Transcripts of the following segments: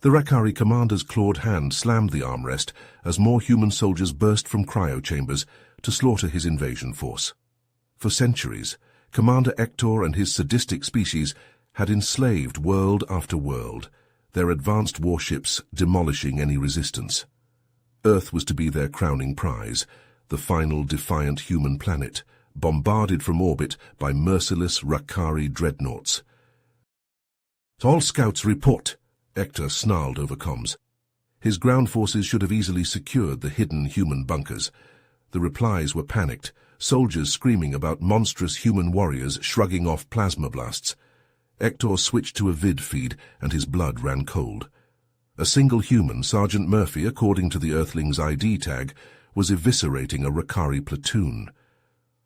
The Rakari commander's clawed hand slammed the armrest as more human soldiers burst from cryo chambers to slaughter his invasion force. For centuries, Commander Ector and his sadistic species had enslaved world after world, their advanced warships demolishing any resistance. Earth was to be their crowning prize, the final defiant human planet, bombarded from orbit by merciless Rakari dreadnoughts. "All scouts report," Ector snarled over comms. His ground forces should have easily secured the hidden human bunkers. The replies were panicked, soldiers screaming about monstrous human warriors shrugging off plasma blasts. Ector switched to a vid feed, and his blood ran cold. A single human, Sergeant Murphy, according to the Earthling's ID tag, was eviscerating a Rakari platoon.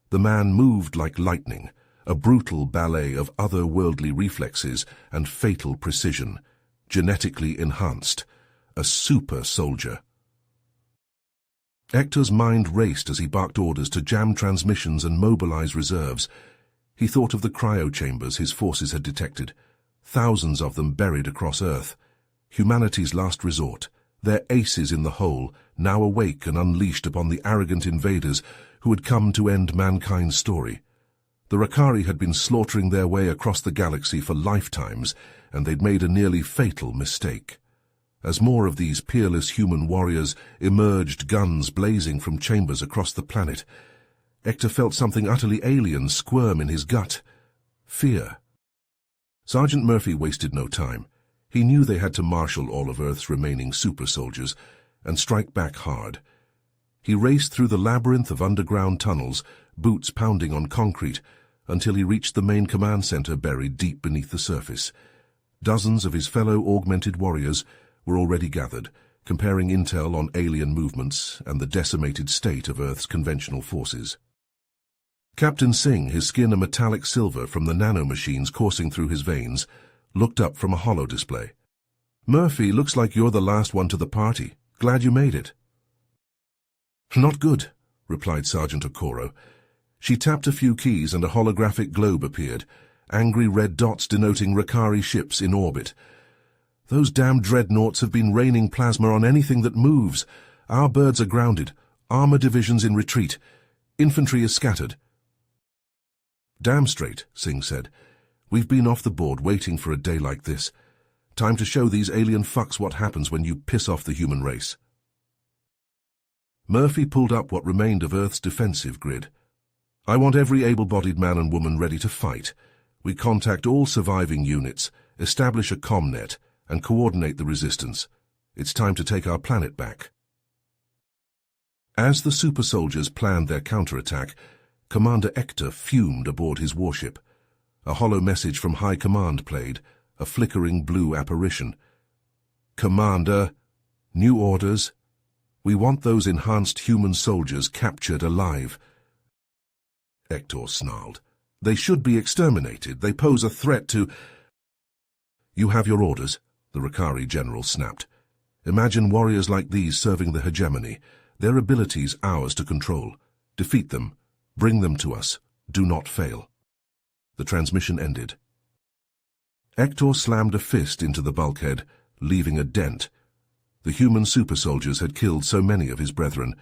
The man moved like lightning, a brutal ballet of otherworldly reflexes and fatal precision, genetically enhanced, a super soldier. Ector's mind raced as he barked orders to jam transmissions and mobilize reserves. He thought of the cryo chambers his forces had detected, thousands of them buried across Earth. Humanity's last resort, their aces in the hole, now awake and unleashed upon the arrogant invaders who had come to end mankind's story. The Rakari had been slaughtering their way across the galaxy for lifetimes, and they'd made a nearly fatal mistake. As more of these peerless human warriors emerged, guns blazing from chambers across the planet, Ector felt something utterly alien squirm in his gut. Fear. Sergeant Murphy wasted no time. He knew they had to marshal all of Earth's remaining super soldiers and strike back hard. He raced through the labyrinth of underground tunnels, boots pounding on concrete, until he reached the main command center buried deep beneath the surface. Dozens of his fellow augmented warriors were already gathered, comparing intel on alien movements and the decimated state of Earth's conventional forces. Captain Singh, his skin a metallic silver from the nanomachines coursing through his veins, looked up from a holo display. "Murphy, looks like you're the last one to the party. Glad you made it." "Not good," replied Sergeant Okoro. She tapped a few keys and a holographic globe appeared, angry red dots denoting Rakari ships in orbit. "Those damn dreadnoughts have been raining plasma on anything that moves. Our birds are grounded, armor divisions in retreat. Infantry is scattered." "Damn straight," Singh said. "We've been off the board waiting for a day like this. Time to show these alien fucks what happens when you piss off the human race." Murphy pulled up what remained of Earth's defensive grid. "I want every able-bodied man and woman ready to fight. We contact all surviving units, establish a comnet, and coordinate the resistance. It's time to take our planet back." As the super soldiers planned their counterattack, Commander Ector fumed aboard his warship. A hollow message from High Command played, a flickering blue apparition. "Commander, new orders. We want those enhanced human soldiers captured alive." Ector snarled. "They should be exterminated. They pose a threat to—" "You have your orders," the Rakari general snapped. "Imagine warriors like these serving the hegemony. Their abilities ours to control. Defeat them. Bring them to us. Do not fail." The transmission ended. Ector slammed a fist into the bulkhead, leaving a dent. The human super soldiers had killed so many of his brethren.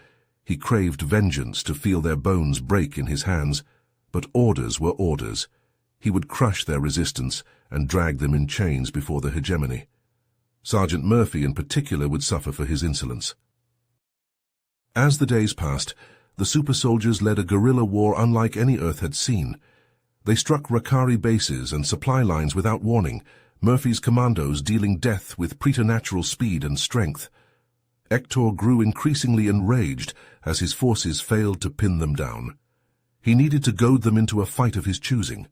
He craved vengeance to feel their bones break in his hands, but orders were orders. He would crush their resistance and drag them in chains before the hegemony. Sergeant Murphy in particular would suffer for his insolence. As the days passed, the super soldiers led a guerrilla war unlike any Earth had seen. They struck Rakari bases and supply lines without warning, Murphy's commandos dealing death with preternatural speed and strength. Ector grew increasingly enraged as his forces failed to pin them down. He needed to goad them into a fight of his choosing.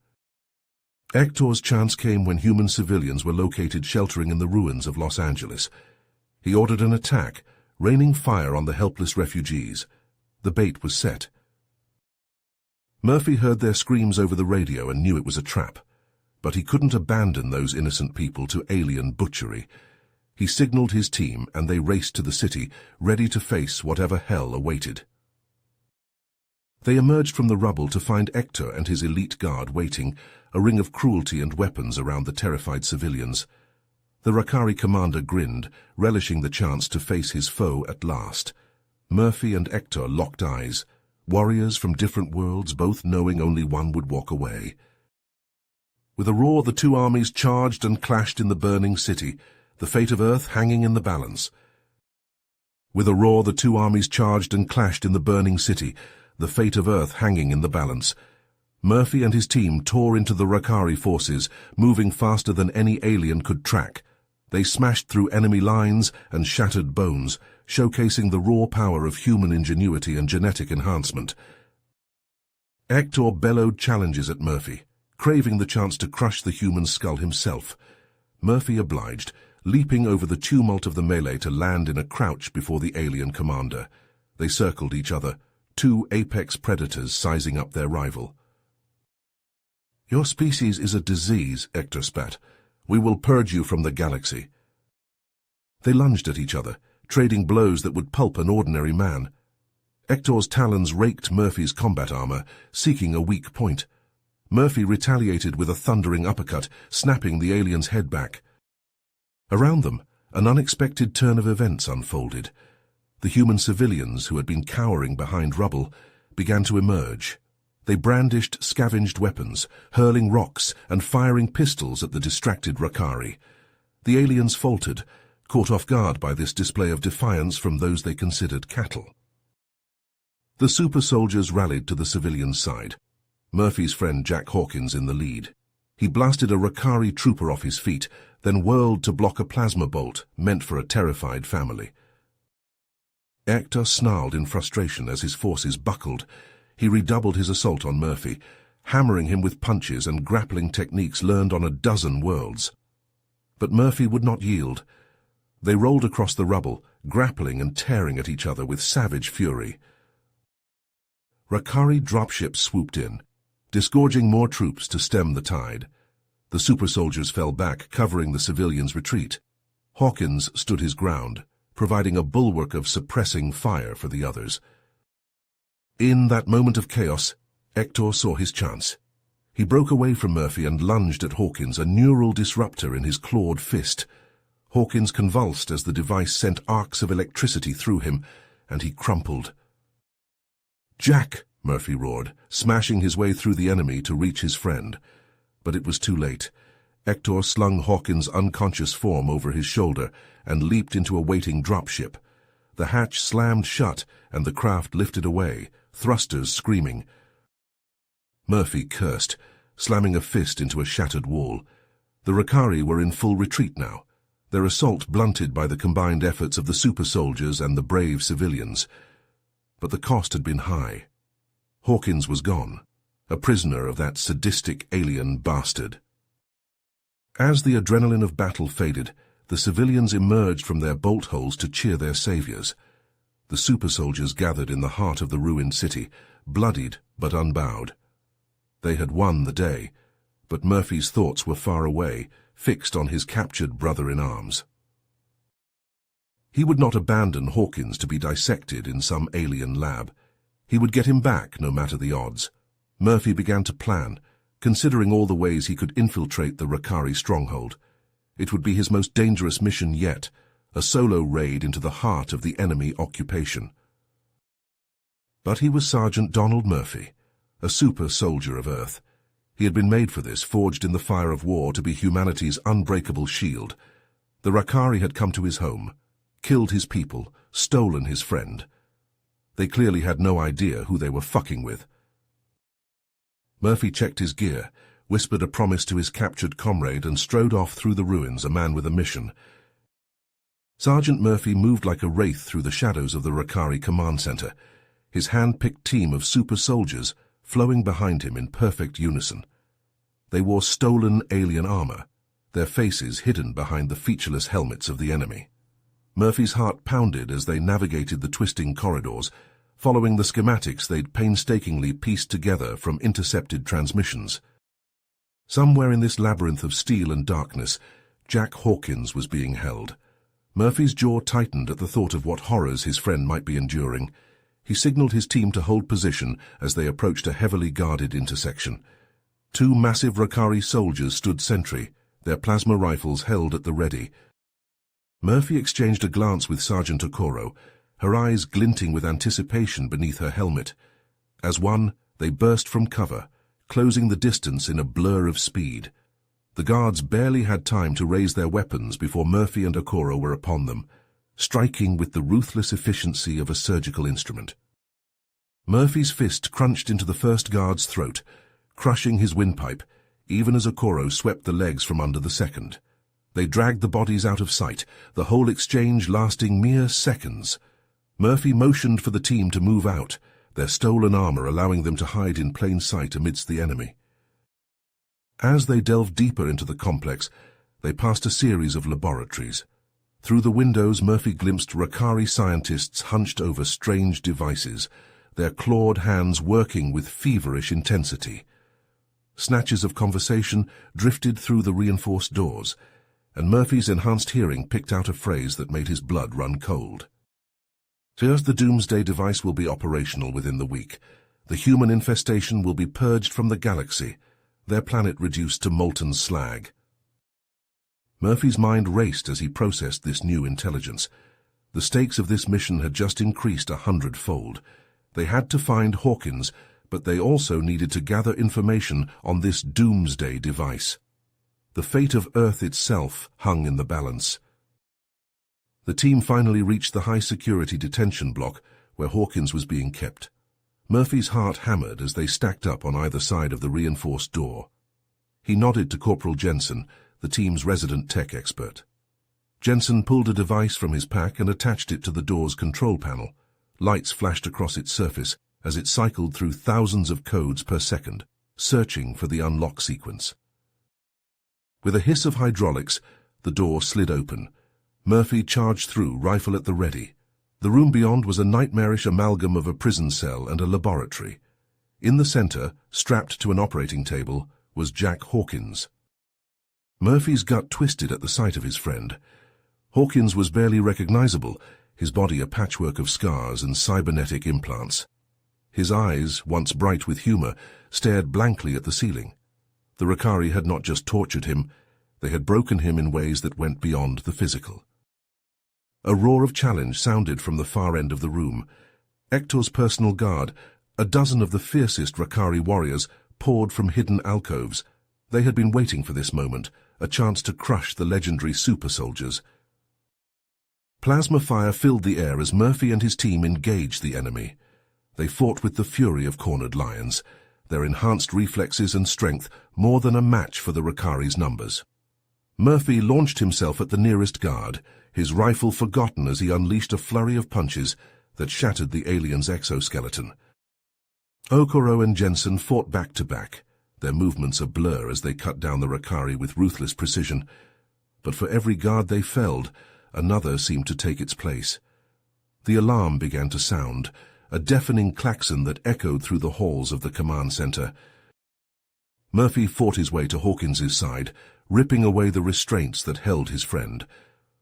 Ector's chance came when human civilians were located sheltering in the ruins of Los Angeles. He ordered an attack, raining fire on the helpless refugees. The bait was set. Murphy heard their screams over the radio and knew it was a trap. But he couldn't abandon those innocent people to alien butchery. He signaled his team and they raced to the city, ready to face whatever hell awaited. They emerged from the rubble to find Ector and his elite guard waiting, a ring of cruelty and weapons around the terrified civilians. The Rakari commander grinned, relishing the chance to face his foe at last. Murphy and Hector locked eyes, warriors from different worlds, both knowing only one would walk away. With a roar, the two armies charged and clashed in the burning city, the fate of Earth hanging in the balance. With a roar, the two armies charged and clashed in the burning city, the fate of Earth hanging in the balance. Murphy and his team tore into the Rakari forces, moving faster than any alien could track. They smashed through enemy lines and shattered bones, showcasing the raw power of human ingenuity and genetic enhancement. Hector bellowed challenges at Murphy, craving the chance to crush the human skull himself. Murphy obliged, leaping over the tumult of the melee to land in a crouch before the alien commander. They circled each other, two apex predators sizing up their rival. "Your species is a disease," Hector spat. "We will purge you from the galaxy." They lunged at each other, trading blows that would pulp an ordinary man. Hector's talons raked Murphy's combat armor, seeking a weak point. Murphy retaliated with a thundering uppercut, snapping the alien's head back. Around them, an unexpected turn of events unfolded. The human civilians, who had been cowering behind rubble, began to emerge. They brandished scavenged weapons, hurling rocks and firing pistols at the distracted Rakari. The aliens faltered, caught off guard by this display of defiance from those they considered cattle. The super soldiers rallied to the civilians' side, Murphy's friend Jack Hawkins in the lead. He blasted a Rakari trooper off his feet, then whirled to block a plasma bolt meant for a terrified family. Hector snarled in frustration as his forces buckled. He redoubled his assault on Murphy, hammering him with punches and grappling techniques learned on a dozen worlds. But Murphy would not yield. They rolled across the rubble, grappling and tearing at each other with savage fury. Rakari dropships swooped in, disgorging more troops to stem the tide. The super soldiers fell back, covering the civilians' retreat. Hawkins stood his ground, providing a bulwark of suppressing fire for the others. In that moment of chaos, Hector saw his chance. He broke away from Murphy and lunged at Hawkins, a neural disruptor in his clawed fist. Hawkins convulsed as the device sent arcs of electricity through him, and he crumpled. "Jack!" Murphy roared, smashing his way through the enemy to reach his friend. But it was too late. Hector slung Hawkins' unconscious form over his shoulder and leaped into a waiting dropship. The hatch slammed shut and the craft lifted away, thrusters screaming. Murphy cursed, slamming a fist into a shattered wall. The Rakari were in full retreat now, their assault blunted by the combined efforts of the super soldiers and the brave civilians. But the cost had been high. Hawkins was gone, a prisoner of that sadistic alien bastard. As the adrenaline of battle faded, the civilians emerged from their bolt holes to cheer their saviors. The super soldiers gathered in the heart of the ruined city, bloodied but unbowed. They had won the day, but Murphy's thoughts were far away, fixed on his captured brother-in-arms. He would not abandon Hawkins to be dissected in some alien lab. He would get him back, no matter the odds. Murphy began to plan, considering all the ways he could infiltrate the Rakari stronghold. It would be his most dangerous mission yet, a solo raid into the heart of the enemy occupation. But he was Sergeant Donald Murphy, a super soldier of Earth. He had been made for this, forged in the fire of war to be humanity's unbreakable shield. The Rakari had come to his home, killed his people, stolen his friend. They clearly had no idea who they were fucking with. Murphy checked his gear, whispered a promise to his captured comrade, and strode off through the ruins, a man with a mission. Sergeant Murphy moved like a wraith through the shadows of the Rakari command center, his hand-picked team of super soldiers flowing behind him in perfect unison. They wore stolen alien armor, their faces hidden behind the featureless helmets of the enemy. Murphy's heart pounded as they navigated the twisting corridors, following the schematics they'd painstakingly pieced together from intercepted transmissions. Somewhere in this labyrinth of steel and darkness, Jack Hawkins was being held. Murphy's jaw tightened at the thought of what horrors his friend might be enduring. He signaled his team to hold position as they approached a heavily guarded intersection. Two massive Rakari soldiers stood sentry, their plasma rifles held at the ready. Murphy exchanged a glance with Sergeant Okoro, her eyes glinting with anticipation beneath her helmet. As one, they burst from cover, closing the distance in a blur of speed. The guards barely had time to raise their weapons before Murphy and Okoro were upon them, striking with the ruthless efficiency of a surgical instrument. Murphy's fist crunched into the first guard's throat, crushing his windpipe, even as Okoro swept the legs from under the second. They dragged the bodies out of sight, the whole exchange lasting mere seconds. Murphy motioned for the team to move out, their stolen armor allowing them to hide in plain sight amidst the enemy. As they delved deeper into the complex, they passed a series of laboratories. Through the windows, Murphy glimpsed Rakari scientists hunched over strange devices, their clawed hands working with feverish intensity. Snatches of conversation drifted through the reinforced doors, and Murphy's enhanced hearing picked out a phrase that made his blood run cold. First, the Doomsday device will be operational within the week. The human infestation will be purged from the galaxy, their planet reduced to molten slag. Murphy's mind raced as he processed this new intelligence. The stakes of this mission had just increased 100-fold. They had to find Hawkins, but they also needed to gather information on this Doomsday device. The fate of Earth itself hung in the balance. The team finally reached the high-security detention block where Hawkins was being kept. Murphy's heart hammered as they stacked up on either side of the reinforced door. He nodded to Corporal Jensen, the team's resident tech expert. Jensen pulled a device from his pack and attached it to the door's control panel. Lights flashed across its surface as it cycled through thousands of codes per second, searching for the unlock sequence. With a hiss of hydraulics, the door slid open. Murphy charged through, rifle at the ready. The room beyond was a nightmarish amalgam of a prison cell and a laboratory. In the center, strapped to an operating table, was Jack Hawkins. Murphy's gut twisted at the sight of his friend. Hawkins was barely recognizable, his body a patchwork of scars and cybernetic implants. His eyes, once bright with humor, stared blankly at the ceiling. The Rakari had not just tortured him, they had broken him in ways that went beyond the physical. A roar of challenge sounded from the far end of the room. Hector's personal guard, a dozen of the fiercest Rakari warriors, poured from hidden alcoves. They had been waiting for this moment, a chance to crush the legendary super soldiers. Plasma fire filled the air as Murphy and his team engaged the enemy. They fought with the fury of cornered lions, their enhanced reflexes and strength more than a match for the Rakari's numbers. Murphy launched himself at the nearest guard, his rifle forgotten as he unleashed a flurry of punches that shattered the alien's exoskeleton. Okoro and Jensen fought back to back, their movements a blur as they cut down the Rakari with ruthless precision. But for every guard they felled, another seemed to take its place. The alarm began to sound, a deafening klaxon that echoed through the halls of the command center. Murphy fought his way to Hawkins's side, ripping away the restraints that held his friend.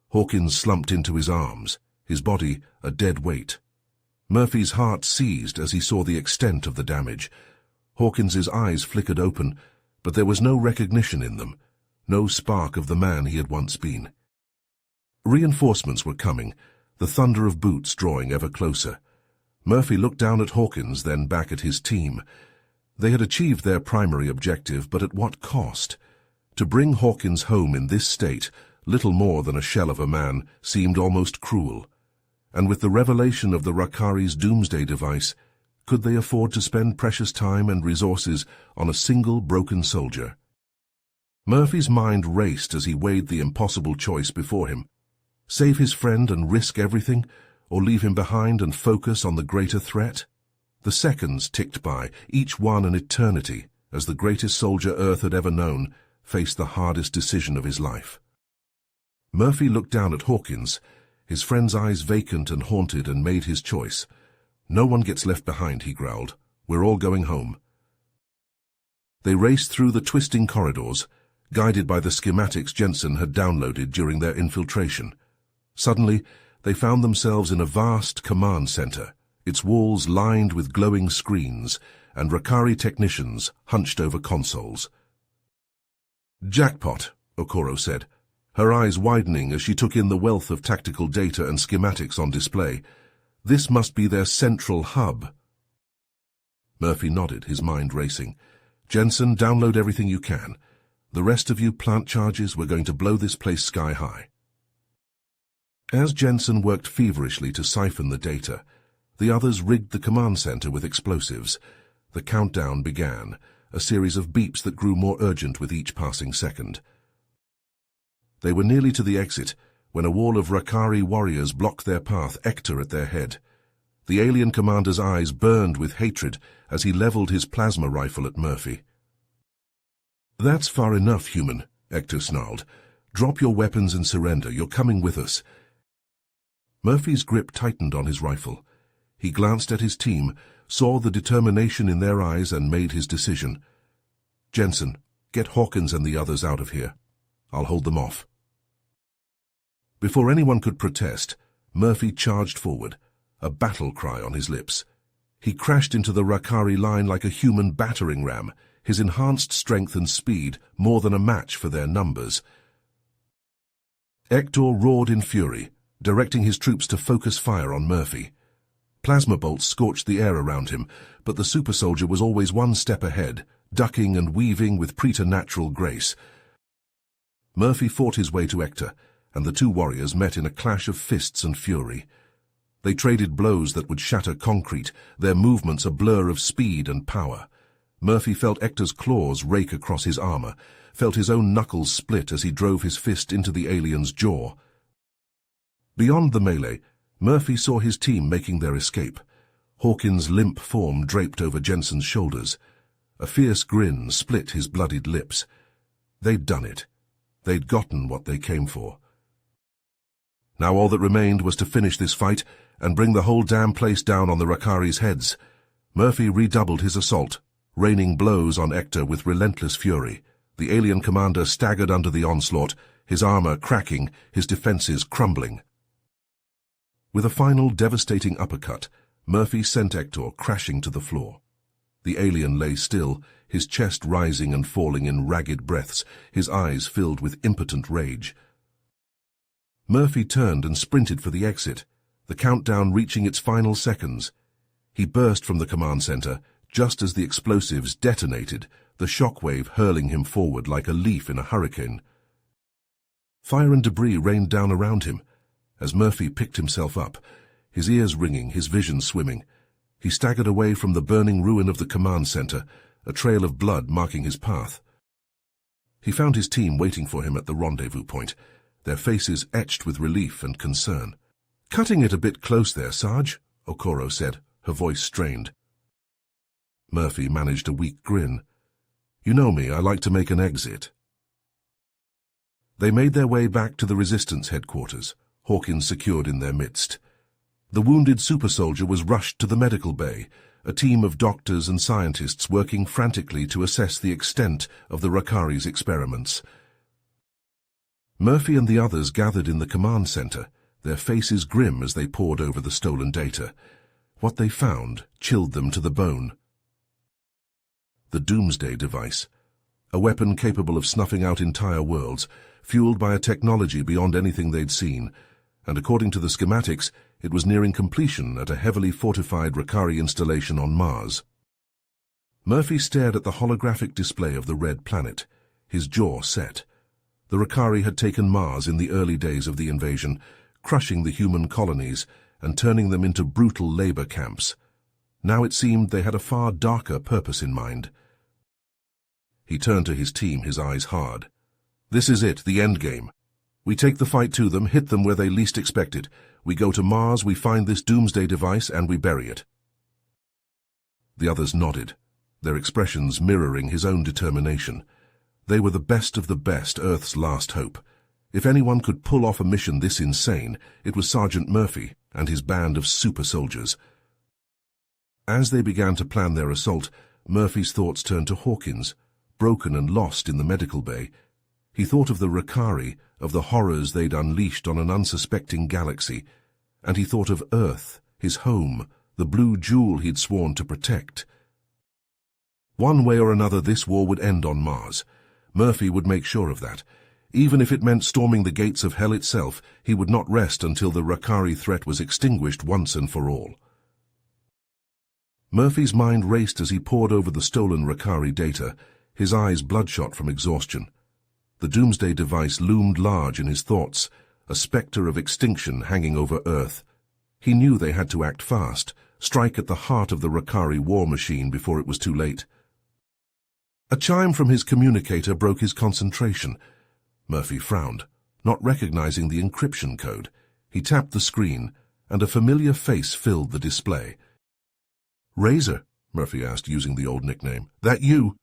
Hawkins slumped into his arms, his body a dead weight. Murphy's heart seized as he saw the extent of the damage. Hawkins's eyes flickered open, but there was no recognition in them, no spark of the man he had once been. Reinforcements were coming, the thunder of boots drawing ever closer. Murphy looked down at Hawkins, then back at his team. They had achieved their primary objective, but at what cost? To bring Hawkins home in this state, little more than a shell of a man, seemed almost cruel. And with the revelation of the Rakari's Doomsday device, could they afford to spend precious time and resources on a single broken soldier? Murphy's mind raced as he weighed the impossible choice before him. Save his friend and risk everything, or leave him behind and focus on the greater threat? The seconds ticked by, each one an eternity, as the greatest soldier Earth had ever known faced the hardest decision of his life. Murphy looked down at Hawkins, his friend's eyes vacant and haunted, and made his choice. "No one gets left behind," he growled. "We're all going home." They raced through the twisting corridors, guided by the schematics Jensen had downloaded during their infiltration. Suddenly, they found themselves in a vast command center, its walls lined with glowing screens, and Rakari technicians hunched over consoles. "Jackpot," Okoro said, her eyes widening as she took in the wealth of tactical data and schematics on display. This must be their central hub. Murphy nodded, his mind racing. Jensen, download everything you can. The rest of you plant charges, we're going to blow this place sky high. As Jensen worked feverishly to siphon the data, the others rigged the command center with explosives. The countdown began, a series of beeps that grew more urgent with each passing second. They were nearly to the exit when a wall of Rakari warriors blocked their path, Ector at their head. The alien commander's eyes burned with hatred as he leveled his plasma rifle at Murphy. That's far enough, human, Ector snarled. Drop your weapons and surrender, you're coming with us. Murphy's grip tightened on his rifle. He glanced at his team, saw the determination in their eyes and made his decision. Jensen, get Hawkins and the others out of here. I'll hold them off. Before anyone could protest, Murphy charged forward, a battle cry on his lips. He crashed into the Rakari line like a human battering ram, his enhanced strength and speed more than a match for their numbers. Ector roared in fury, directing his troops to focus fire on Murphy. Plasma bolts scorched the air around him, but the super soldier was always one step ahead, ducking and weaving with preternatural grace. Murphy fought his way to Ector, and the two warriors met in a clash of fists and fury. They traded blows that would shatter concrete, their movements a blur of speed and power. Murphy felt Ector's claws rake across his armor, felt his own knuckles split as he drove his fist into the alien's jaw. Beyond the melee, Murphy saw his team making their escape. Hawkins' limp form draped over Jensen's shoulders. A fierce grin split his bloodied lips. They'd done it. They'd gotten what they came for. Now all that remained was to finish this fight and bring the whole damn place down on the Rakari's heads. Murphy redoubled his assault, raining blows on Ector with relentless fury. The alien commander staggered under the onslaught, his armor cracking, his defenses crumbling. With a final devastating uppercut, Murphy sent Ector crashing to the floor. The alien lay still, his chest rising and falling in ragged breaths, his eyes filled with impotent rage. Murphy turned and sprinted for the exit, the countdown reaching its final seconds. He burst from the command center just as the explosives detonated, the shockwave hurling him forward like a leaf in a hurricane. Fire and debris rained down around him. As Murphy picked himself up, his ears ringing, his vision swimming, he staggered away from the burning ruin of the command center, a trail of blood marking his path. He found his team waiting for him at the rendezvous point, their faces etched with relief and concern. "Cutting it a bit close there, Sarge," Okoro said, her voice strained. Murphy managed a weak grin. "You know me, I like to make an exit." They made their way back to the Resistance headquarters, Hawkins secured in their midst. The wounded super soldier was rushed to the medical bay, a team of doctors and scientists working frantically to assess the extent of the Rakari's experiments. Murphy and the others gathered in the command center, their faces grim as they pored over the stolen data. What they found chilled them to the bone. The Doomsday device, a weapon capable of snuffing out entire worlds, fueled by a technology beyond anything they'd seen, and according to the schematics, it was nearing completion at a heavily fortified Rakari installation on Mars. Murphy stared at the holographic display of the red planet, his jaw set. The Rakari had taken Mars in the early days of the invasion, crushing the human colonies and turning them into brutal labor camps. Now it seemed they had a far darker purpose in mind. He turned to his team, his eyes hard. "This is it, the endgame. We take the fight to them, hit them where they least expect it. We go to Mars, we find this Doomsday device, and we bury it." The others nodded, their expressions mirroring his own determination. They were the best of the best, Earth's last hope. If anyone could pull off a mission this insane, it was Sergeant Murphy and his band of super soldiers. As they began to plan their assault, Murphy's thoughts turned to Hawkins, broken and lost in the medical bay. He thought of the Rakari, of the horrors they'd unleashed on an unsuspecting galaxy, and he thought of Earth, his home, the blue jewel he'd sworn to protect. One way or another, this war would end on Mars. Murphy would make sure of that. Even if it meant storming the gates of hell itself, he would not rest until the Rakari threat was extinguished once and for all. Murphy's mind raced as he pored over the stolen Rakari data, his eyes bloodshot from exhaustion. The doomsday device loomed large in his thoughts, a spectre of extinction hanging over Earth. He knew they had to act fast, strike at the heart of the Rakari war machine before it was too late. A chime from his communicator broke his concentration. Murphy frowned, not recognizing the encryption code. He tapped the screen, and a familiar face filled the display. "Razor?" Murphy asked, using the old nickname. "That you?"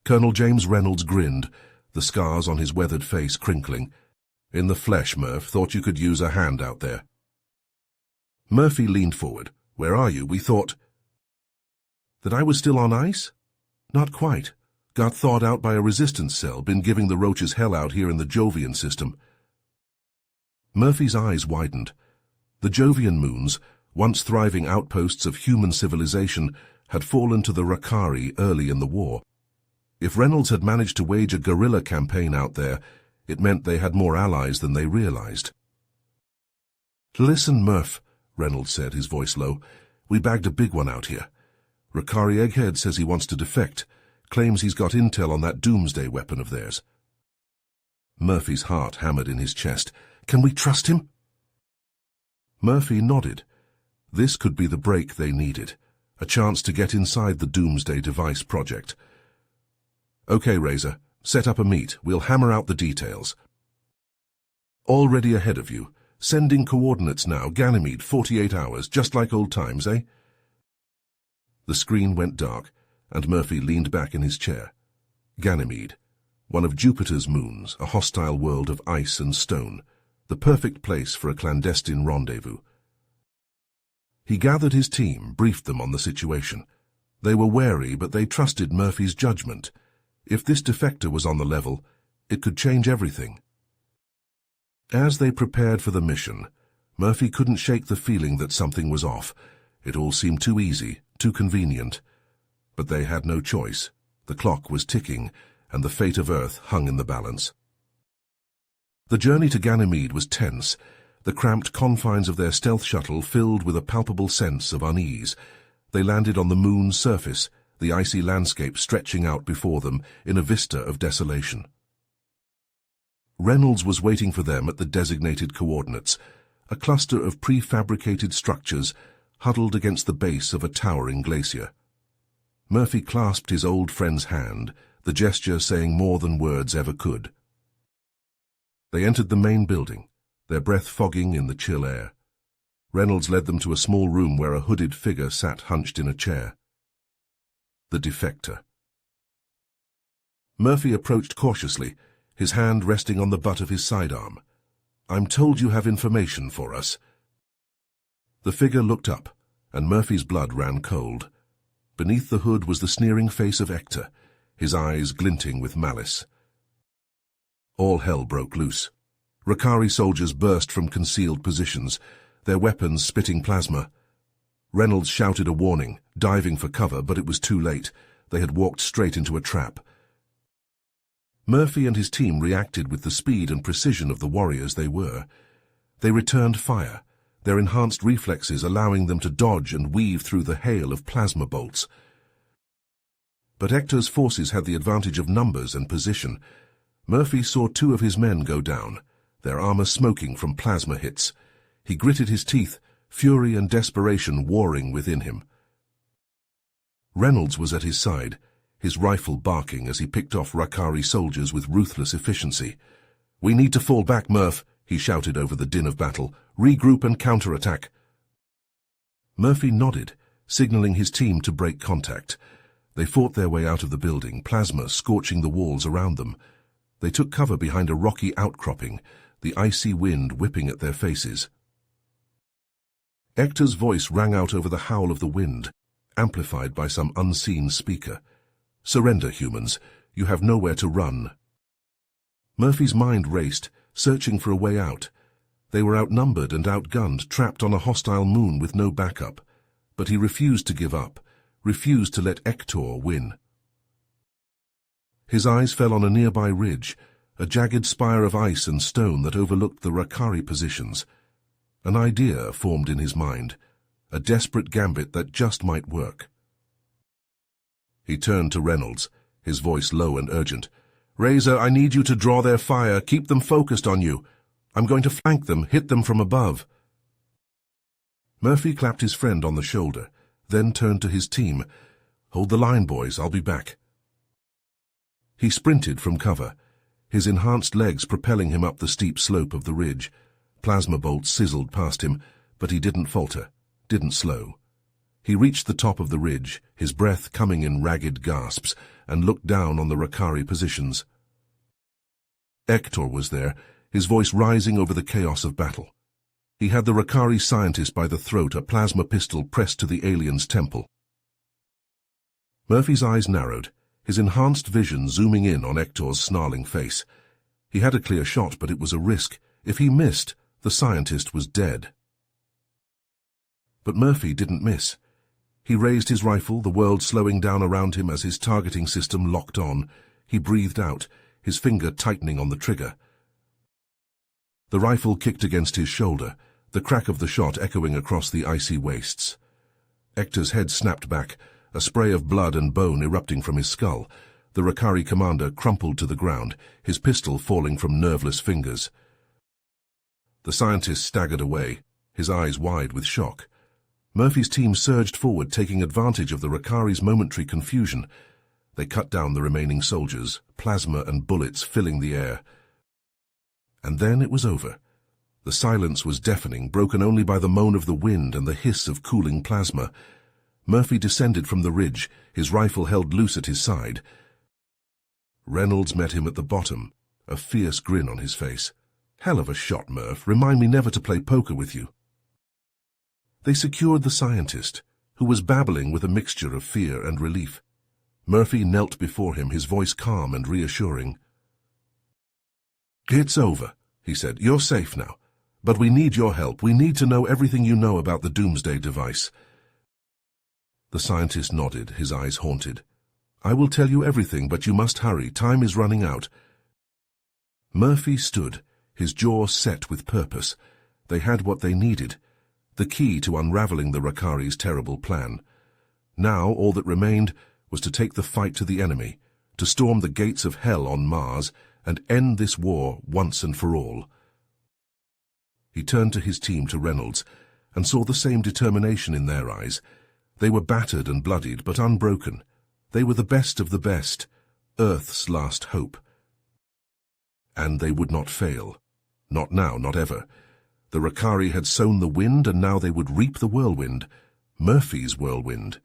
Colonel James Reynolds grinned, the scars on his weathered face crinkling. "In the flesh, Murph. Thought you could use a hand out there." Murphy leaned forward. "Where are you? We thought—" "That I was still on ice? Not quite. Got thawed out by a resistance cell, been giving the roaches hell out here in the Jovian system." Murphy's eyes widened. The Jovian moons, once thriving outposts of human civilization, had fallen to the Rakari early in the war. If Reynolds had managed to wage a guerrilla campaign out there, it meant they had more allies than they realized. "Listen, Murph," Reynolds said, his voice low. "We bagged a big one out here. Rakari Egghead says he wants to defect, claims he's got intel on that doomsday weapon of theirs." Murphy's heart hammered in his chest. "Can we trust him?" Murphy nodded. This could be the break they needed, a chance to get inside the doomsday device project. "Okay, Razor, set up a meet. We'll hammer out the details." "Already ahead of you. Sending coordinates now. Ganymede, 48 hours, just like old times, eh?" The screen went dark, and Murphy leaned back in his chair. Ganymede, one of Jupiter's moons, a hostile world of ice and stone, the perfect place for a clandestine rendezvous. He gathered his team, briefed them on the situation. They were wary, but they trusted Murphy's judgment. If this defector was on the level, it could change everything. As they prepared for the mission, Murphy couldn't shake the feeling that something was off. It all seemed too easy, too convenient. But they had no choice. The clock was ticking, and the fate of Earth hung in the balance. The journey to Ganymede was tense, the cramped confines of their stealth shuttle filled with a palpable sense of unease. They landed on the moon's surface, the icy landscape stretching out before them in a vista of desolation. Reynolds was waiting for them at the designated coordinates, a cluster of prefabricated structures huddled against the base of a towering glacier. Murphy clasped his old friend's hand, the gesture saying more than words ever could. They entered the main building, their breath fogging in the chill air. Reynolds led them to a small room where a hooded figure sat hunched in a chair. The defector. Murphy approached cautiously, his hand resting on the butt of his sidearm. "I'm told you have information for us." The figure looked up, and Murphy's blood ran cold. Beneath the hood was the sneering face of Hector, his eyes glinting with malice. All hell broke loose. Rakari soldiers burst from concealed positions, their weapons spitting plasma. Reynolds shouted a warning, diving for cover, but it was too late. They had walked straight into a trap. Murphy and his team reacted with the speed and precision of the warriors they were. They returned fire, their enhanced reflexes allowing them to dodge and weave through the hail of plasma bolts. But Hector's forces had the advantage of numbers and position. Murphy saw 2 of his men go down, their armor smoking from plasma hits. He gritted his teeth, fury and desperation warring within him. Reynolds was at his side, his rifle barking as he picked off Rakari soldiers with ruthless efficiency. "We need to fall back, Murph," he shouted over the din of battle. "Regroup and counterattack." Murphy nodded, signaling his team to break contact. They fought their way out of the building, plasma scorching the walls around them. They took cover behind a rocky outcropping, the icy wind whipping at their faces. Hector's voice rang out over the howl of the wind, amplified by some unseen speaker. "Surrender, humans. You have nowhere to run." Murphy's mind raced, searching for a way out. They were outnumbered and outgunned, trapped on a hostile moon with no backup. But he refused to give up, refused to let Hector win. His eyes fell on a nearby ridge, a jagged spire of ice and stone that overlooked the Rakari positions. An idea formed in his mind, a desperate gambit that just might work. He turned to Reynolds, his voice low and urgent. "Razor, I need you to draw their fire. Keep them focused on you. I'm going to flank them, hit them from above." Murphy clapped his friend on the shoulder, then turned to his team. "Hold the line, boys. I'll be back." He sprinted from cover, his enhanced legs propelling him up the steep slope of the ridge. Plasma bolts sizzled past him, but he didn't falter, didn't slow. He reached the top of the ridge, his breath coming in ragged gasps, and looked down on the Rakari positions. Hector was there, his voice rising over the chaos of battle. He had the Rakari scientist by the throat, a plasma pistol pressed to the alien's temple. Murphy's eyes narrowed, his enhanced vision zooming in on Hector's snarling face. He had a clear shot, but it was a risk. If he missed, the scientist was dead. But Murphy didn't miss. He raised his rifle, the world slowing down around him as his targeting system locked on. He breathed out, his finger tightening on the trigger. The rifle kicked against his shoulder, the crack of the shot echoing across the icy wastes. Hector's head snapped back, a spray of blood and bone erupting from his skull. The Rakari commander crumpled to the ground, his pistol falling from nerveless fingers. The scientist staggered away, his eyes wide with shock. Murphy's team surged forward, taking advantage of the Rakari's momentary confusion. They cut down the remaining soldiers, plasma and bullets filling the air. And then it was over. The silence was deafening, broken only by the moan of the wind and the hiss of cooling plasma. Murphy descended from the ridge, his rifle held loose at his side. Reynolds met him at the bottom, a fierce grin on his face. "Hell of a shot, Murph. Remind me never to play poker with you." They secured the scientist, who was babbling with a mixture of fear and relief. Murphy knelt before him, his voice calm and reassuring. "It's over," he said. "You're safe now. But we need your help. We need to know everything you know about the Doomsday device." The scientist nodded, his eyes haunted. "I will tell you everything, but you must hurry. Time is running out." Murphy stood, his jaw set with purpose. They had what they needed, the key to unraveling the Rakari's terrible plan. Now all that remained was to take the fight to the enemy, to storm the gates of hell on Mars, and end this war once and for all. He turned to his team, to Reynolds, and saw the same determination in their eyes. They were battered and bloodied, but unbroken. They were the best of the best, Earth's last hope. And they would not fail. Not now, not ever. The Rakari had sown the wind, and now they would reap the whirlwind, Murphy's whirlwind.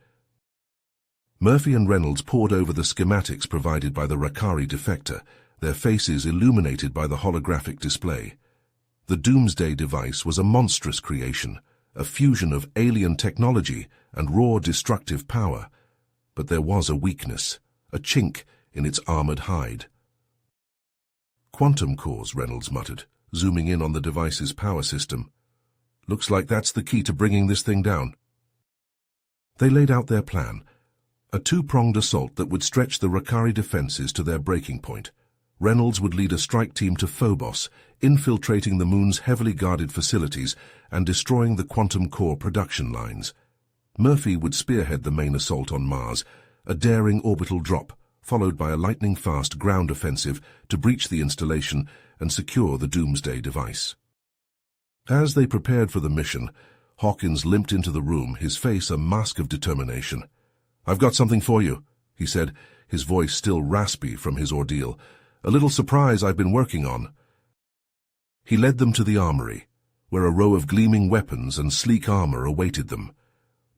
Murphy and Reynolds pored over the schematics provided by the Rakari defector, their faces illuminated by the holographic display. The Doomsday device was a monstrous creation, a fusion of alien technology and raw destructive power. But there was a weakness, a chink in its armored hide. "Quantum cores," Reynolds muttered, zooming in on the device's power system. "Looks like that's the key to bringing this thing down." They laid out their plan, a two-pronged assault that would stretch the Rakari defenses to their breaking point. Reynolds would lead a strike team to Phobos, infiltrating the moon's heavily guarded facilities and destroying the quantum core production lines. Murphy would spearhead the main assault on Mars, a daring orbital drop, followed by a lightning-fast ground offensive to breach the installation and secure the Doomsday device. As they prepared for the mission, Hawkins limped into the room, his face a mask of determination. "I've got something for you," he said, his voice still raspy from his ordeal. "A little surprise I've been working on." He led them to the armory, where a row of gleaming weapons and sleek armor awaited them.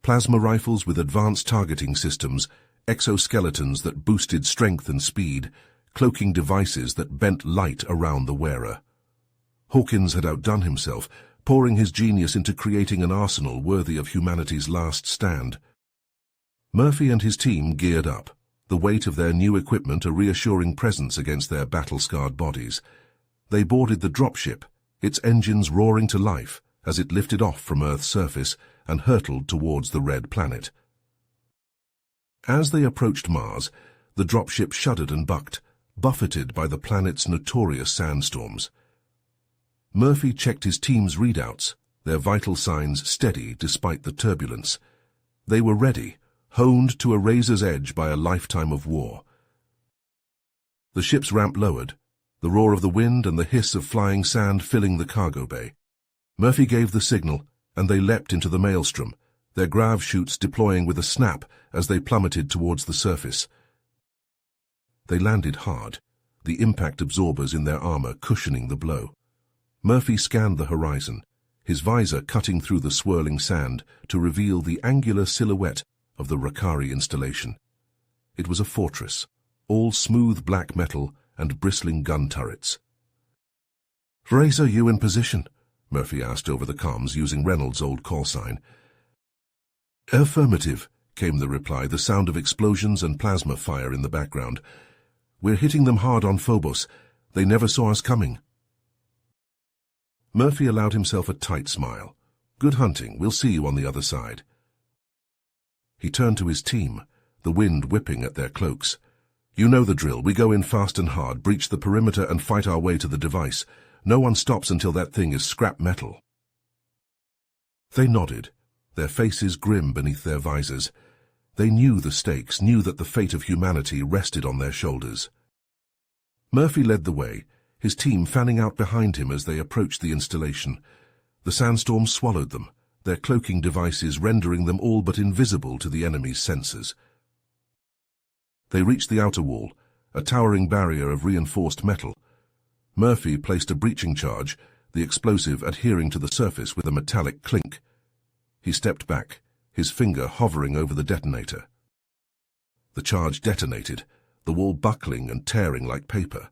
Plasma rifles with advanced targeting systems, exoskeletons that boosted strength and speed, cloaking devices that bent light around the wearer. Hawkins had outdone himself, pouring his genius into creating an arsenal worthy of humanity's last stand. Murphy and his team geared up, the weight of their new equipment a reassuring presence against their battle-scarred bodies. They boarded the dropship, its engines roaring to life as it lifted off from Earth's surface and hurtled towards the red planet. As they approached Mars, the dropship shuddered and bucked, buffeted by the planet's notorious sandstorms. Murphy checked his team's readouts, their vital signs steady despite the turbulence. They were ready, honed to a razor's edge by a lifetime of war. The ship's ramp lowered, the roar of the wind and the hiss of flying sand filling the cargo bay. Murphy gave the signal, and they leapt into the maelstrom, their grav chutes deploying with a snap as they plummeted towards the surface. They landed hard, the impact absorbers in their armor cushioning the blow. Murphy scanned the horizon, his visor cutting through the swirling sand to reveal the angular silhouette of the Rakari installation. It was a fortress, all smooth black metal and bristling gun turrets. "Razor, you in position?" Murphy asked over the comms using Reynolds' old call sign. "Affirmative," came the reply, the sound of explosions and plasma fire in the background. "We're hitting them hard on Phobos. They never saw us coming." Murphy allowed himself a tight smile. "Good hunting. We'll see you on the other side." He turned to his team, the wind whipping at their cloaks. "You know the drill. We go in fast and hard, breach the perimeter and fight our way to the device. No one stops until that thing is scrap metal." They nodded, their faces grim beneath their visors. They knew the stakes, knew that the fate of humanity rested on their shoulders. Murphy led the way, his team fanning out behind him as they approached the installation. The sandstorm swallowed them, their cloaking devices rendering them all but invisible to the enemy's sensors. They reached the outer wall, a towering barrier of reinforced metal. Murphy placed a breaching charge, the explosive adhering to the surface with a metallic clink. He stepped back, his finger hovering over the detonator. The charge detonated, the wall buckling and tearing like paper.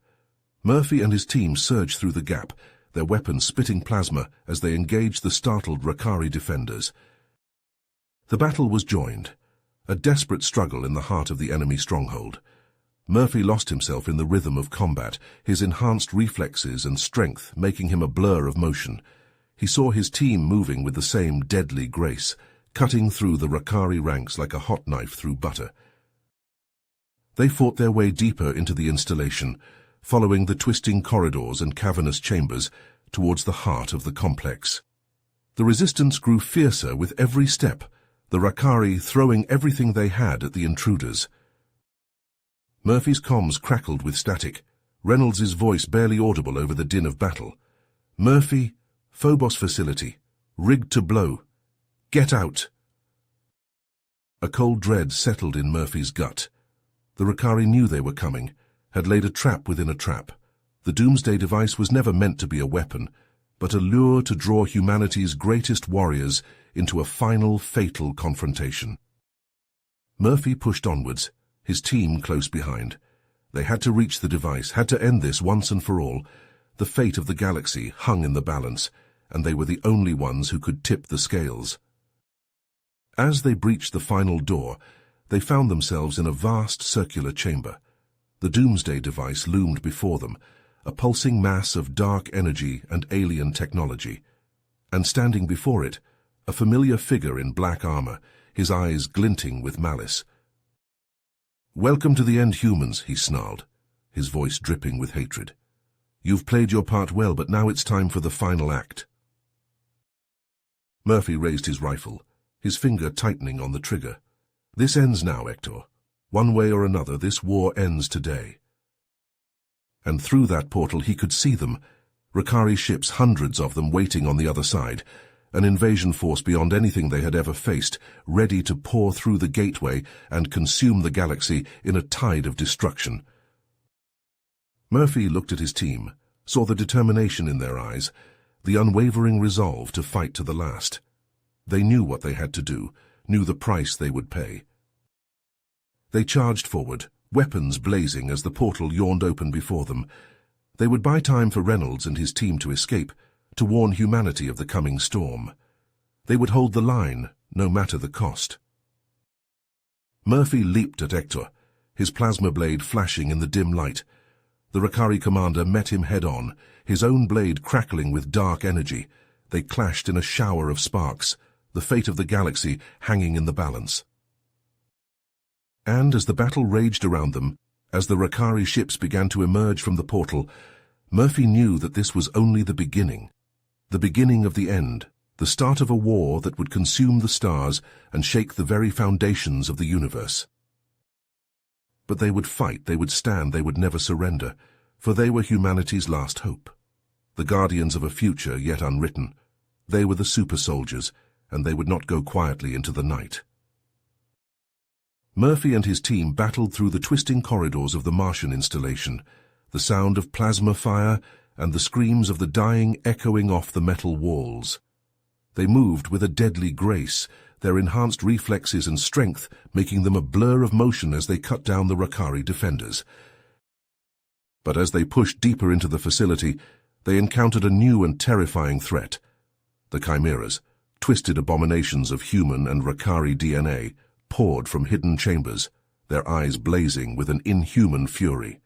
Murphy and his team surged through the gap, their weapons spitting plasma as they engaged the startled Rakari defenders. The battle was joined, a desperate struggle in the heart of the enemy stronghold. Murphy lost himself in the rhythm of combat, his enhanced reflexes and strength making him a blur of motion. He saw his team moving with the same deadly grace, cutting through the Rakari ranks like a hot knife through butter. They fought their way deeper into the installation, following the twisting corridors and cavernous chambers towards the heart of the complex. The resistance grew fiercer with every step, the Rakari throwing everything they had at the intruders. Murphy's comms crackled with static, Reynolds' voice barely audible over the din of battle. "Murphy, Phobos facility, rigged to blow. Get out!" A cold dread settled in Murphy's gut. The Rakari knew they were coming, had laid a trap within a trap. The doomsday device was never meant to be a weapon, but a lure to draw humanity's greatest warriors into a final, fatal confrontation. Murphy pushed onwards, his team close behind. They had to reach the device, had to end this once and for all. The fate of the galaxy hung in the balance, and they were the only ones who could tip the scales. As they breached the final door, they found themselves in a vast circular chamber. The doomsday device loomed before them, a pulsing mass of dark energy and alien technology. And standing before it, a familiar figure in black armor, his eyes glinting with malice. "Welcome to the end, humans," he snarled, his voice dripping with hatred. "You've played your part well, but now it's time for the final act." Murphy raised his rifle, his finger tightening on the trigger. "This ends now, Hector. One way or another, this war ends today." And through that portal he could see them, Rakari ships, hundreds of them waiting on the other side, an invasion force beyond anything they had ever faced, ready to pour through the gateway and consume the galaxy in a tide of destruction. Murphy looked at his team, saw the determination in their eyes, the unwavering resolve to fight to the last. They knew what they had to do, knew the price they would pay. They charged forward, weapons blazing as the portal yawned open before them. They would buy time for Reynolds and his team to escape, to warn humanity of the coming storm. They would hold the line, no matter the cost. Murphy leaped at Hector, his plasma blade flashing in the dim light. The Rakari commander met him head-on, his own blade crackling with dark energy. They clashed in a shower of sparks, the fate of the galaxy hanging in the balance. And as the battle raged around them, As the Rakari ships began to emerge from the portal, Murphy knew that this was only the beginning of the end, the start of a war that would consume the stars and shake the very foundations of the universe. But they would fight, they would stand, they would never surrender, for they were humanity's last hope. The guardians of a future yet unwritten. They were the super soldiers, and they would not go quietly into the night. Murphy and his team battled through the twisting corridors of the Martian installation, the sound of plasma fire and the screams of the dying echoing off the metal walls. They moved with a deadly grace, their enhanced reflexes and strength making them a blur of motion as they cut down the Rakari defenders. But as they pushed deeper into the facility, they encountered a new and terrifying threat. The Chimeras, twisted abominations of human and Rakari DNA, poured from hidden chambers, their eyes blazing with an inhuman fury.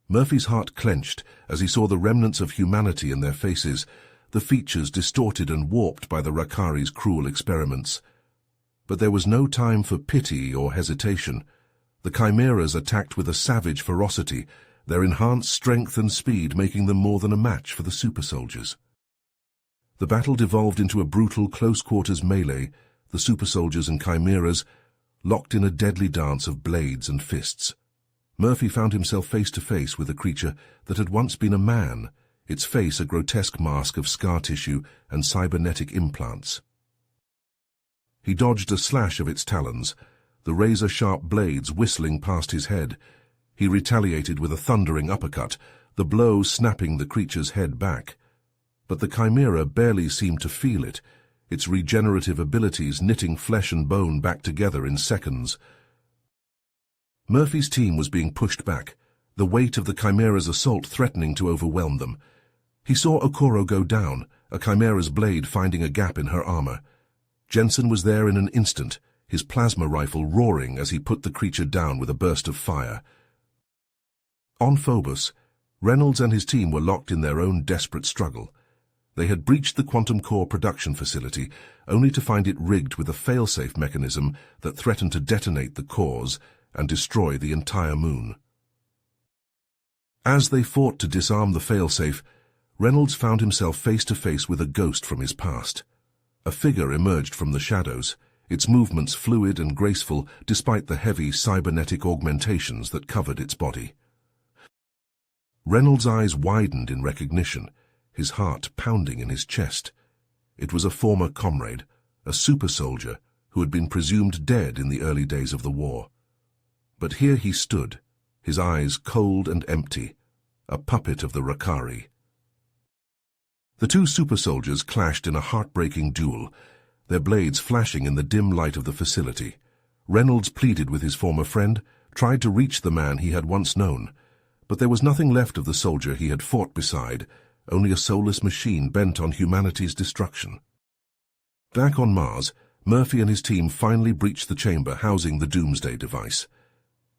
Murphy's heart clenched as he saw the remnants of humanity in their faces, the features distorted and warped by the Rakari's cruel experiments. But there was no time for pity or hesitation. The Chimeras attacked with a savage ferocity, their enhanced strength and speed making them more than a match for the super soldiers. The battle devolved into a brutal close-quarters melee, the super soldiers and Chimeras locked in a deadly dance of blades and fists. Murphy found himself face to face with a creature that had once been a man, its face a grotesque mask of scar tissue and cybernetic implants. He dodged a slash of its talons, the razor-sharp blades whistling past his head. He retaliated with a thundering uppercut, the blow snapping the creature's head back. But the Chimera barely seemed to feel it, its regenerative abilities knitting flesh and bone back together in seconds. Murphy's team was being pushed back, the weight of the Chimera's assault threatening to overwhelm them. He saw Okoro go down, a Chimera's blade finding a gap in her armor. Jensen was there in an instant, his plasma rifle roaring as he put the creature down with a burst of fire. On Phobos, Reynolds and his team were locked in their own desperate struggle. They had breached the quantum core production facility, only to find it rigged with a fail-safe mechanism that threatened to detonate the cores and destroy the entire moon. As they fought to disarm the fail-safe, Reynolds found himself face to face with a ghost from his past. A figure emerged from the shadows, its movements fluid and graceful despite the heavy cybernetic augmentations that covered its body. Reynolds' eyes widened in recognition, his heart pounding in his chest. It was a former comrade, a super soldier who had been presumed dead in the early days of the war. But here he stood, his eyes cold and empty, a puppet of the Rakari. The two super soldiers clashed in a heartbreaking duel, their blades flashing in the dim light of the facility. Reynolds pleaded with his former friend, tried to reach the man he had once known, but there was nothing left of the soldier he had fought beside, only a soulless machine bent on humanity's destruction. Back on Mars, Murphy and his team finally breached the chamber housing the Doomsday device.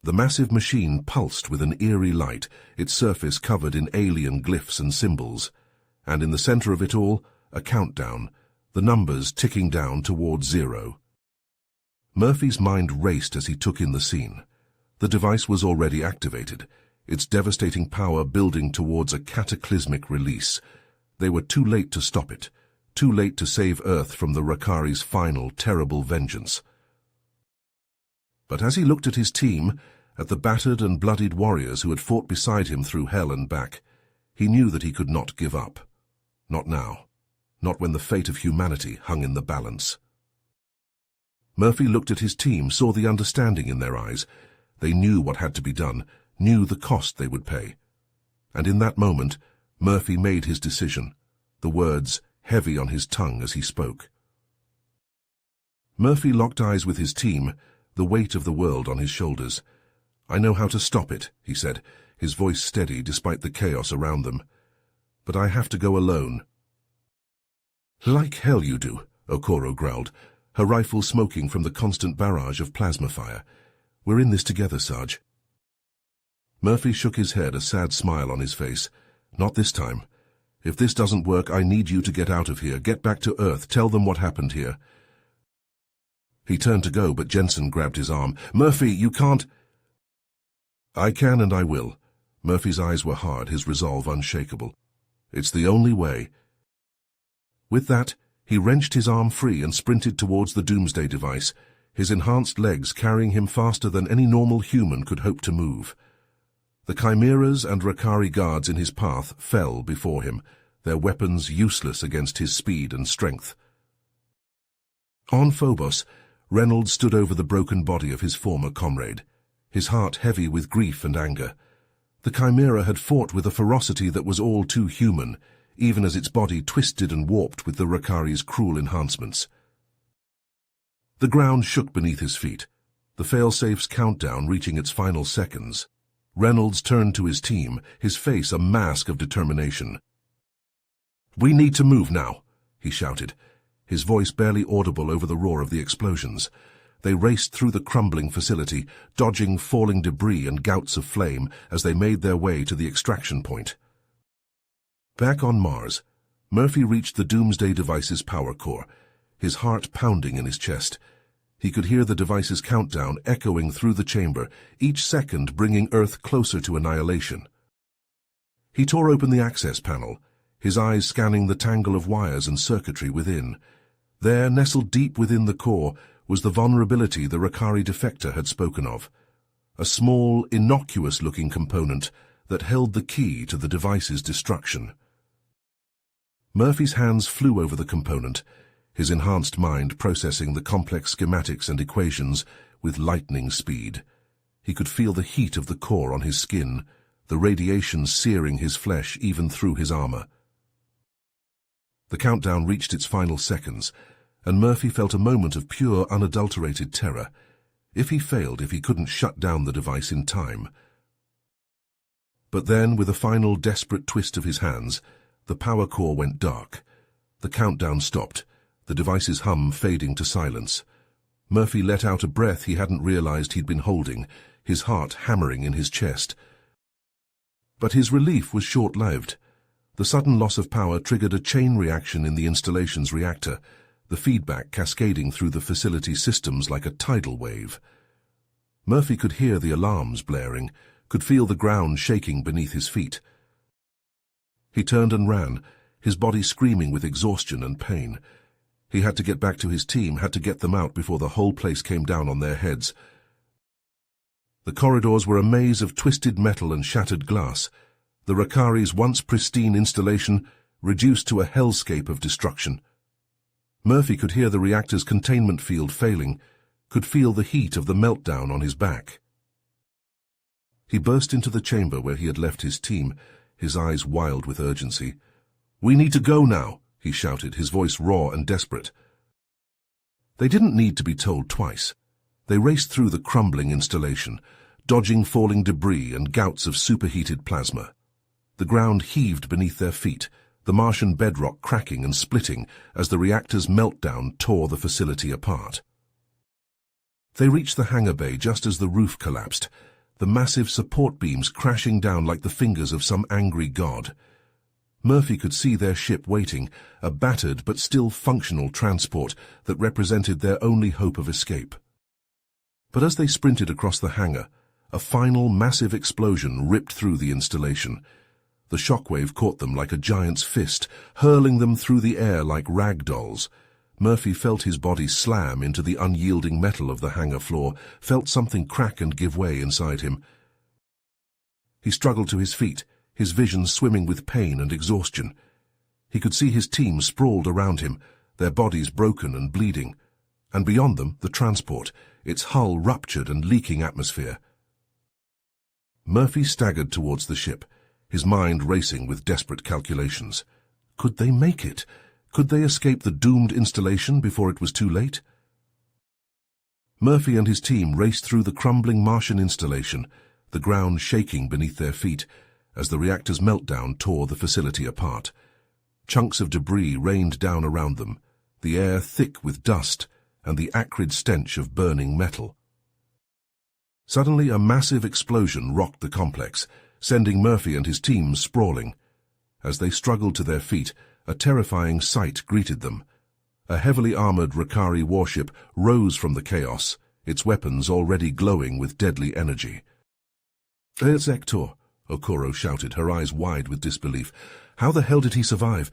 The massive machine pulsed with an eerie light, its surface covered in alien glyphs and symbols, and in the center of it all, a countdown, the numbers ticking down towards 0. Murphy's mind raced as he took in the scene. The device was already activated, its devastating power building towards a cataclysmic release. They were too late to stop it, too late to save Earth from the Rakari's final, terrible vengeance. But as he looked at his team, at the battered and bloodied warriors who had fought beside him through hell and back, he knew that he could not give up. Not now. Not when the fate of humanity hung in the balance. Murphy looked at his team, saw the understanding in their eyes. They knew what had to be done, knew the cost they would pay. And in that moment, Murphy made his decision, the words heavy on his tongue as he spoke. Murphy locked eyes with his team, the weight of the world on his shoulders. "I know how to stop it," he said, his voice steady despite the chaos around them. "But I have to go alone." "Like hell you do," Okoro growled, her rifle smoking from the constant barrage of plasma fire. "We're in this together, Sarge." Murphy shook his head, a sad smile on his face. "Not this time. If this doesn't work, I need you to get out of here, get back to Earth, tell them what happened here." He turned to go, but Jensen grabbed his arm. "Murphy, you can't—" I can and I will. Murphy's eyes were hard, his resolve unshakable. It's the only way. With that, he wrenched his arm free and sprinted towards the doomsday device, his enhanced legs carrying him faster than any normal human could hope to move. The chimeras and Rakari guards in his path fell before him, their weapons useless against his speed and strength. On Phobos, Reynolds stood over the broken body of his former comrade, his heart heavy with grief and anger. The chimera had fought with a ferocity that was all too human, even as its body twisted and warped with the Rakari's cruel enhancements. The ground shook beneath his feet, the failsafe's countdown reaching its final seconds. Reynolds turned to his team, his face a mask of determination. "We need to move now," he shouted, his voice barely audible over the roar of the explosions. They raced through the crumbling facility, dodging falling debris and gouts of flame as they made their way to the extraction point. Back on Mars, Murphy reached the Doomsday device's power core, his heart pounding in his chest. He could hear the device's countdown echoing through the chamber, each second bringing Earth closer to annihilation. He tore open the access panel, his eyes scanning the tangle of wires and circuitry within. There, nestled deep within the core, was the vulnerability the Rakari defector had spoken of. A small, innocuous-looking component that held the key to the device's destruction. Murphy's hands flew over the component, his enhanced mind processing the complex schematics and equations with lightning speed. He could feel the heat of the core on his skin, the radiation searing his flesh even through his armor. The countdown reached its final seconds, and Murphy felt a moment of pure, unadulterated terror. If he failed, if he couldn't shut down the device in time. But then, with a final desperate twist of his hands, the power core went dark. The countdown stopped, the device's hum fading to silence. Murphy let out a breath he hadn't realized he'd been holding, his heart hammering in his chest. But his relief was short-lived. The sudden loss of power triggered a chain reaction in the installation's reactor, the feedback cascading through the facility's systems like a tidal wave. Murphy could hear the alarms blaring, could feel the ground shaking beneath his feet. He turned and ran, his body screaming with exhaustion and pain. He had to get back to his team, had to get them out before the whole place came down on their heads. The corridors were a maze of twisted metal and shattered glass, the Rakari's once pristine installation reduced to a hellscape of destruction. Murphy could hear the reactor's containment field failing, could feel the heat of the meltdown on his back. He burst into the chamber where he had left his team, his eyes wild with urgency. "We need to go now," he shouted, his voice raw and desperate. They didn't need to be told twice. They raced through the crumbling installation, dodging falling debris and gouts of superheated plasma. The ground heaved beneath their feet, the Martian bedrock cracking and splitting as the reactor's meltdown tore the facility apart. They reached the hangar bay just as the roof collapsed, the massive support beams crashing down like the fingers of some angry god. Murphy could see their ship waiting, a battered but still functional transport that represented their only hope of escape. But as they sprinted across the hangar, a final massive explosion ripped through the installation. The shockwave caught them like a giant's fist, hurling them through the air like rag dolls. Murphy felt his body slam into the unyielding metal of the hangar floor, felt something crack and give way inside him. He struggled to his feet, his vision swimming with pain and exhaustion. He could see his team sprawled around him, their bodies broken and bleeding, and beyond them the transport, its hull ruptured and leaking atmosphere. Murphy staggered towards the ship, his mind racing with desperate calculations. Could they make it? Could they escape the doomed installation before it was too late? Murphy and his team raced through the crumbling Martian installation, the ground shaking beneath their feet as the reactor's meltdown tore the facility apart. Chunks of debris rained down around them, the air thick with dust and the acrid stench of burning metal. Suddenly a massive explosion rocked the complex, sending Murphy and his team sprawling. As they struggled to their feet, a terrifying sight greeted them. A heavily armored Rakari warship rose from the chaos, its weapons already glowing with deadly energy. "It's Hector," Okoro shouted, her eyes wide with disbelief. "How the hell did he survive?"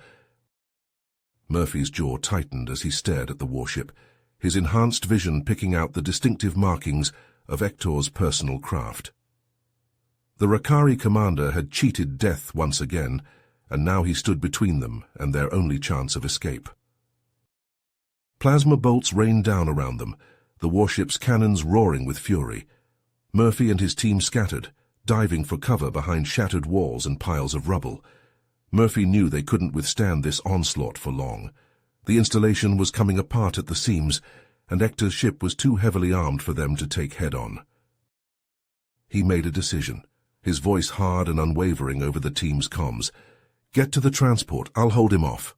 Murphy's jaw tightened as he stared at the warship, his enhanced vision picking out the distinctive markings of Hector's personal craft. The Rakari commander had cheated death once again, and now he stood between them and their only chance of escape. Plasma bolts rained down around them, the warship's cannons roaring with fury. Murphy and his team scattered, diving for cover behind shattered walls and piles of rubble. Murphy knew they couldn't withstand this onslaught for long. The installation was coming apart at the seams, and Hector's ship was too heavily armed for them to take head-on. He made a decision, his voice hard and unwavering over the team's comms. "Get to the transport, I'll hold him off."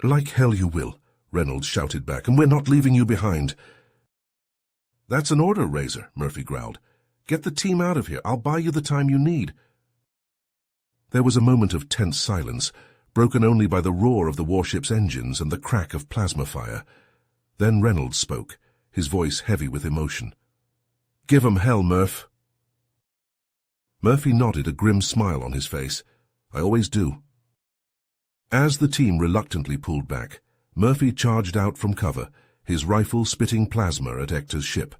"Like hell you will," Reynolds shouted back, "and we're not leaving you behind." "That's an order, Razor," Murphy growled. "Get the team out of here, I'll buy you the time you need." There was a moment of tense silence, broken only by the roar of the warship's engines and the crack of plasma fire. Then Reynolds spoke, his voice heavy with emotion. "Give 'em hell, Murph." Murphy nodded, a grim smile on his face. "I always do." As the team reluctantly pulled back, Murphy charged out from cover, his rifle spitting plasma at Hector's ship.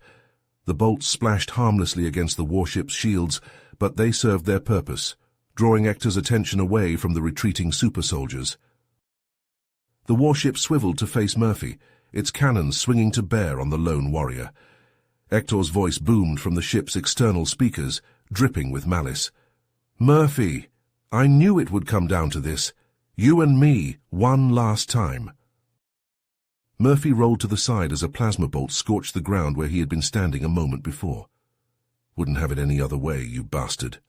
The bolts splashed harmlessly against the warship's shields, but they served their purpose, drawing Hector's attention away from the retreating super soldiers. The warship swiveled to face Murphy, its cannons swinging to bear on the lone warrior. Hector's voice boomed from the ship's external speakers, dripping with malice. "Murphy, I knew it would come down to this. You and me, one last time." Murphy rolled to the side as a plasma bolt scorched the ground where he had been standing a moment before. "Wouldn't have it any other way, you bastard."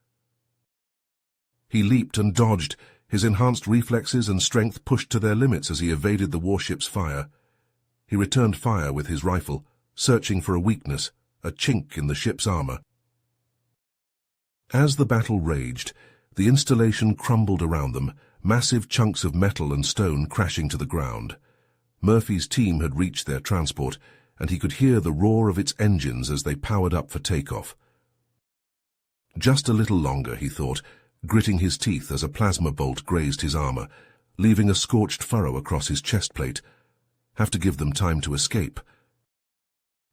He leaped and dodged, his enhanced reflexes and strength pushed to their limits as he evaded the warship's fire. He returned fire with his rifle, searching for a weakness, a chink in the ship's armor. As the battle raged, the installation crumbled around them, massive chunks of metal and stone crashing to the ground. Murphy's team had reached their transport, and he could hear the roar of its engines as they powered up for takeoff. Just a little longer, he thought, gritting his teeth as a plasma bolt grazed his armor, leaving a scorched furrow across his chest plate. Have to give them time to escape.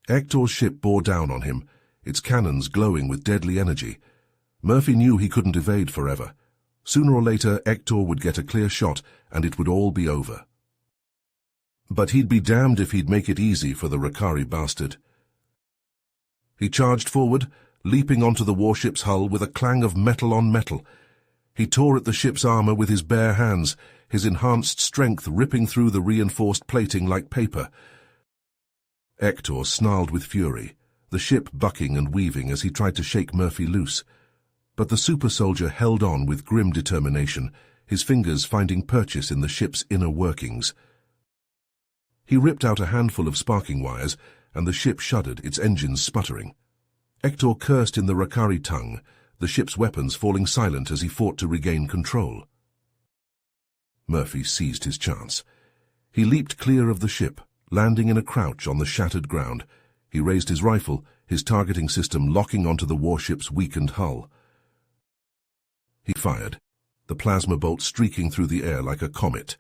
Hector's ship bore down on him, its cannons glowing with deadly energy. Murphy knew he couldn't evade forever. Sooner or later, Hector would get a clear shot, and it would all be over. But he'd be damned if he'd make it easy for the Rakari bastard. He charged forward, leaping onto the warship's hull with a clang of metal on metal. He tore at the ship's armor with his bare hands, his enhanced strength ripping through the reinforced plating like paper. Hector snarled with fury, the ship bucking and weaving as he tried to shake Murphy loose. But the super soldier held on with grim determination, his fingers finding purchase in the ship's inner workings. He ripped out a handful of sparking wires, and the ship shuddered, its engines sputtering. Hector cursed in the Rakari tongue, the ship's weapons falling silent as he fought to regain control. Murphy seized his chance. He leaped clear of the ship, landing in a crouch on the shattered ground. He raised his rifle, his targeting system locking onto the warship's weakened hull. He fired, the plasma bolt streaking through the air like a comet.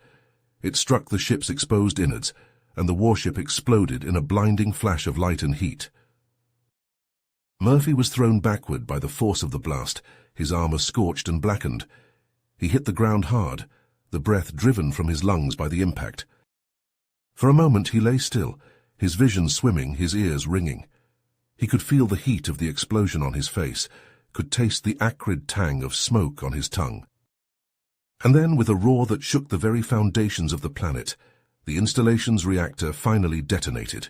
It struck the ship's exposed innards, and the warship exploded in a blinding flash of light and heat. Murphy was thrown backward by the force of the blast, his armor scorched and blackened. He hit the ground hard, the breath driven from his lungs by the impact. For a moment he lay still, his vision swimming, his ears ringing. He could feel the heat of the explosion on his face, could taste the acrid tang of smoke on his tongue. And then, with a roar that shook the very foundations of the planet, the installation's reactor finally detonated.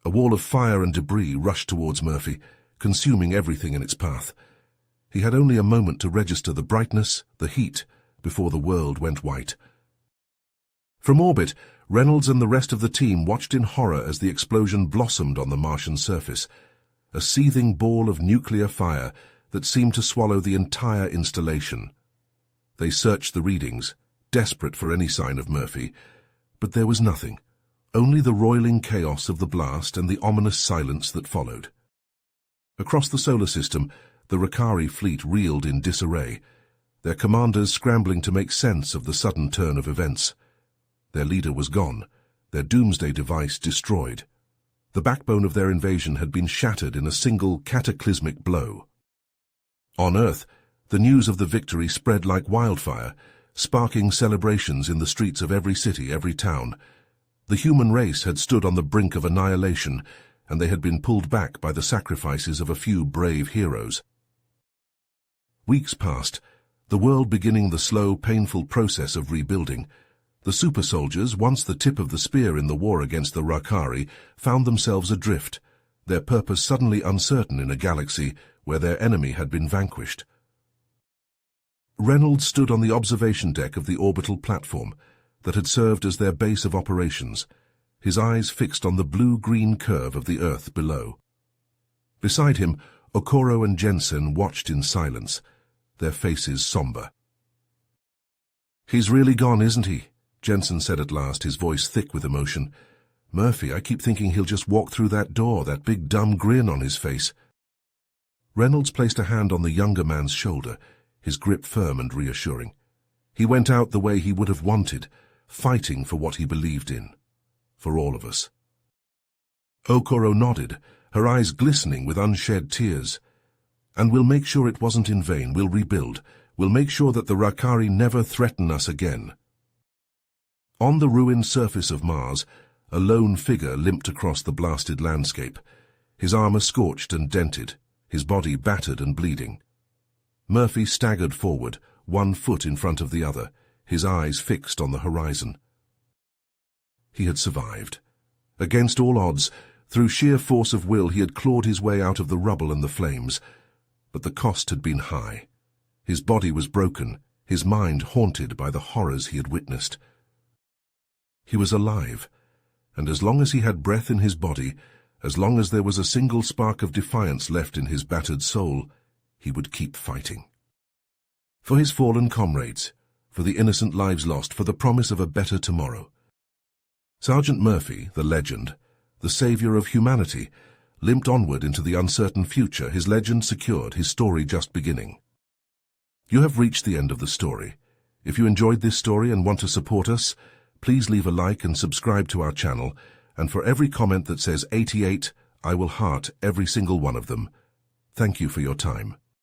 A wall of fire and debris rushed towards Murphy, consuming everything in its path. He had only a moment to register the brightness, the heat, before the world went white. From orbit, Reynolds and the rest of the team watched in horror as the explosion blossomed on the Martian surface, a seething ball of nuclear fire that seemed to swallow the entire installation. They searched the readings, desperate for any sign of Murphy, but there was nothing, only the roiling chaos of the blast and the ominous silence that followed. Across the solar system, the Rakari fleet reeled in disarray, their commanders scrambling to make sense of the sudden turn of events. Their leader was gone, their doomsday device destroyed. The backbone of their invasion had been shattered in a single cataclysmic blow. On Earth, the news of the victory spread like wildfire, sparking celebrations in the streets of every city, every town. The human race had stood on the brink of annihilation, and they had been pulled back by the sacrifices of a few brave heroes. Weeks passed, the world beginning the slow, painful process of rebuilding. The super soldiers, once the tip of the spear in the war against the Rakari, found themselves adrift, their purpose suddenly uncertain in a galaxy where their enemy had been vanquished. Reynolds stood on the observation deck of the orbital platform that had served as their base of operations, his eyes fixed on the blue-green curve of the Earth below. Beside him, Okoro and Jensen watched in silence, their faces somber. "He's really gone, isn't he?" Jensen said at last, his voice thick with emotion. "Murphy, I keep thinking he'll just walk through that door, that big dumb grin on his face." Reynolds placed a hand on the younger man's shoulder, his grip firm and reassuring. He went out the way he would have wanted, fighting for what he believed in. For all of us. Okoro nodded, her eyes glistening with unshed tears. "And we'll make sure it wasn't in vain. We'll rebuild. We'll make sure that the Rakari never threaten us again." On the ruined surface of Mars, a lone figure limped across the blasted landscape, his armor scorched and dented, his body battered and bleeding. Murphy staggered forward, one foot in front of the other, his eyes fixed on the horizon. He had survived. Against all odds, through sheer force of will, he had clawed his way out of the rubble and the flames. But the cost had been high. His body was broken, his mind haunted by the horrors he had witnessed. He was alive, and as long as he had breath in his body, as long as there was a single spark of defiance left in his battered soul, he would keep fighting. For his fallen comrades, for the innocent lives lost, for the promise of a better tomorrow. Sergeant Murphy, the legend, the savior of humanity, limped onward into the uncertain future, his legend secured, his story just beginning. You have reached the end of the story. If you enjoyed this story and want to support us, please leave a like and subscribe to our channel, and for every comment that says 88, I will heart every single one of them. Thank you for your time.